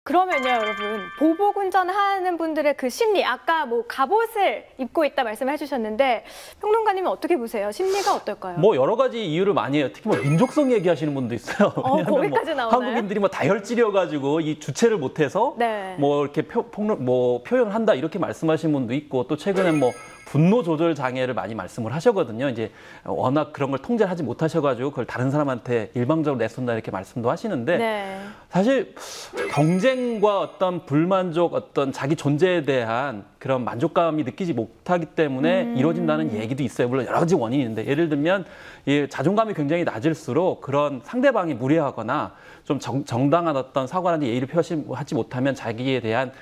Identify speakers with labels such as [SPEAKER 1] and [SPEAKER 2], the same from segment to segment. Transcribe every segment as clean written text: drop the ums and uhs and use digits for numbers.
[SPEAKER 1] 그러면요, 여러분, 보복 운전하는 분들의 그 심리, 아까 뭐 갑옷을 입고 있다 말씀을 해주셨는데 평론가님은 어떻게 보세요? 심리가 어떨까요?
[SPEAKER 2] 뭐 여러 가지 이유를 많이 해요. 특히 뭐 민족성 얘기하시는 분도 있어요.
[SPEAKER 1] 거기까지 나오나요?
[SPEAKER 2] 한국인들이 뭐 다혈질이어가지고 이 주체를 못해서
[SPEAKER 1] 네.
[SPEAKER 2] 뭐 이렇게 표현을 한다 이렇게 말씀하시는 분도 있고, 또 최근에 뭐 분노 조절 장애를 많이 말씀을 하셨거든요. 이제 워낙 그런 걸 통제하지 못하셔가지고 그걸 다른 사람한테 일방적으로 내쏜다 이렇게 말씀도 하시는데,
[SPEAKER 1] 네.
[SPEAKER 2] 사실 경쟁과 어떤 불만족, 어떤 자기 존재에 대한 그런 만족감이 느끼지 못하기 때문에 이루어진다는 얘기도 있어요. 물론 여러 가지 원인이 있는데, 예를 들면 자존감이 굉장히 낮을수록 그런 상대방이 무례하거나 좀 정당한 어떤 사과라든지 예의를 표시하지 못하면 자기에 대한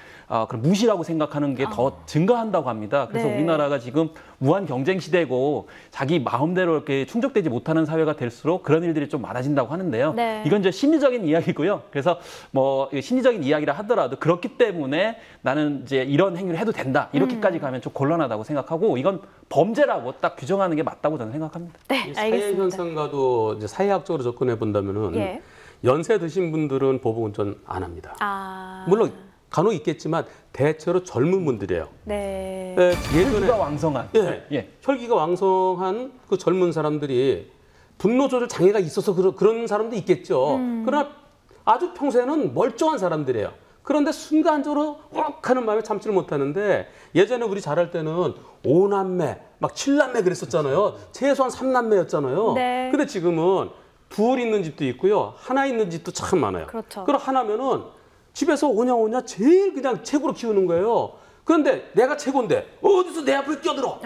[SPEAKER 2] 그런 무시라고 생각하는 게 더 증가한다고 합니다. 그래서
[SPEAKER 1] 네.
[SPEAKER 2] 우리나라가 지금 무한 경쟁 시대고 자기 마음대로 이렇게 충족되지 못하는 사회가 될수록 그런 일들이 좀 많아진다고 하는데요.
[SPEAKER 1] 네.
[SPEAKER 2] 이건 이제 심리적인 이야기고요. 그래서 뭐 심리적인 이야기라 하더라도 그렇기 때문에 나는 이제 이런 행위를 해도 된다, 이렇게까지 가면 좀 곤란하다고 생각하고, 이건 범죄라고 딱 규정하는 게 맞다고 저는 생각합니다.
[SPEAKER 1] 네,
[SPEAKER 3] 사회
[SPEAKER 1] 알겠습니다.
[SPEAKER 3] 현상과도 이제 사회학적으로 접근해 본다면은
[SPEAKER 1] 예.
[SPEAKER 3] 연세 드신 분들은 보복운전 안 합니다. 물론 간혹 있겠지만 대체로 젊은 분들이에요.
[SPEAKER 1] 네.
[SPEAKER 2] 혈기가 왕성한.
[SPEAKER 3] 예, 혈기가 왕성한 그 젊은 사람들이 분노 조절 장애가 있어서 그런 사람도 있겠죠. 그러나 아주 평소에는 멀쩡한 사람들이에요. 그런데 순간적으로 욱 하는 마음에 참지를 못하는데, 예전에 우리 자랄 때는 5남매, 막 7남매 그랬었잖아요. 최소한 3남매였잖아요.
[SPEAKER 1] 네.
[SPEAKER 3] 근데 지금은 둘 있는 집도 있고요. 하나 있는 집도 참 많아요.
[SPEAKER 1] 그렇죠.
[SPEAKER 3] 그럼 하나면은 집에서 오냐 제일 그냥 최고로 키우는 거예요. 그런데 내가 최고인데 어디서 내 앞에 끼어들어?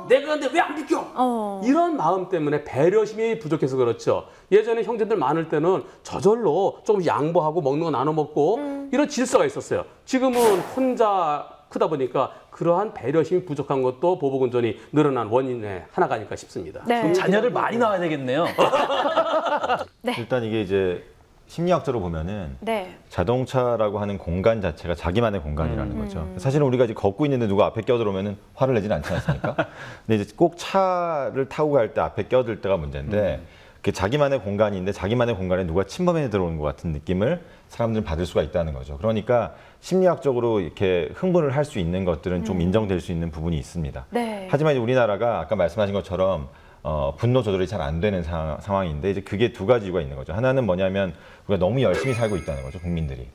[SPEAKER 3] 내가 근데 왜 안 비켜? 이런 마음 때문에 배려심이 부족해서 그렇죠. 예전에 형제들 많을 때는 저절로 조금 양보하고 먹는 거 나눠 먹고 이런 질서가 있었어요. 지금은 혼자 크다 보니까 그러한 배려심이 부족한 것도 보복운전이 늘어난 원인의 하나가 아닐까 싶습니다.
[SPEAKER 1] 네.
[SPEAKER 2] 그럼 자녀를 많이 낳아야 되겠네요.
[SPEAKER 1] 네.
[SPEAKER 4] 일단 이게 이제 심리학적으로 보면은
[SPEAKER 1] 네.
[SPEAKER 4] 자동차라고 하는 공간 자체가 자기만의 공간이라는 거죠. 사실은 우리가 이제 걷고 있는데 누가 앞에 껴들어오면은 화를 내지는 않지 않습니까? 근데 이제 꼭 차를 타고 갈 때 앞에 껴들 때가 문제인데, 그 자기만의 공간인데 자기만의 공간에 누가 침범해 들어오는 것 같은 느낌을 사람들은 받을 수가 있다는 거죠. 그러니까 심리학적으로 이렇게 흥분을 할 수 있는 것들은 좀 인정될 수 있는 부분이 있습니다.
[SPEAKER 1] 네.
[SPEAKER 4] 하지만 이제 우리나라가 아까 말씀하신 것처럼 분노 조절이 잘 안 되는 상황인데, 이제 그게 두 가지 이유가 있는 거죠. 하나는 뭐냐면 우리가 너무 열심히 살고 있다는 거죠, 국민들이.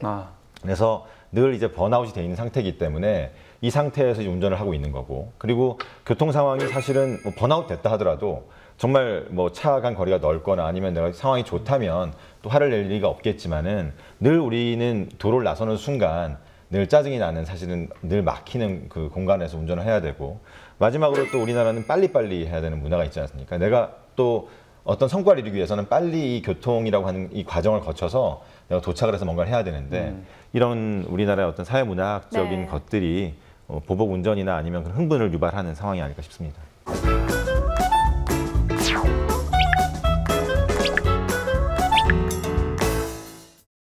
[SPEAKER 4] 그래서 늘 이제 번아웃이 돼 있는 상태이기 때문에 이 상태에서 이제 운전을 하고 있는 거고, 그리고 교통 상황이 사실은 뭐 번아웃 됐다 하더라도 정말 뭐 차 간 거리가 넓거나 아니면 내가 상황이 좋다면 또 화를 낼 리가 없겠지만은, 늘 우리는 도로를 나서는 순간 늘 짜증이 나는, 사실은 늘 막히는 그 공간에서 운전을 해야 되고, 마지막으로 또 우리나라는 빨리빨리 해야 되는 문화가 있지 않습니까? 내가 또 어떤 성과를 이루기 위해서는 빨리 이 교통이라고 하는 이 과정을 거쳐서 내가 도착을 해서 뭔가를 해야 되는데, 이런 우리나라의 어떤 사회 문화적인
[SPEAKER 1] 네.
[SPEAKER 4] 것들이 보복 운전이나 아니면 그런 흥분을 유발하는 상황이 아닐까 싶습니다.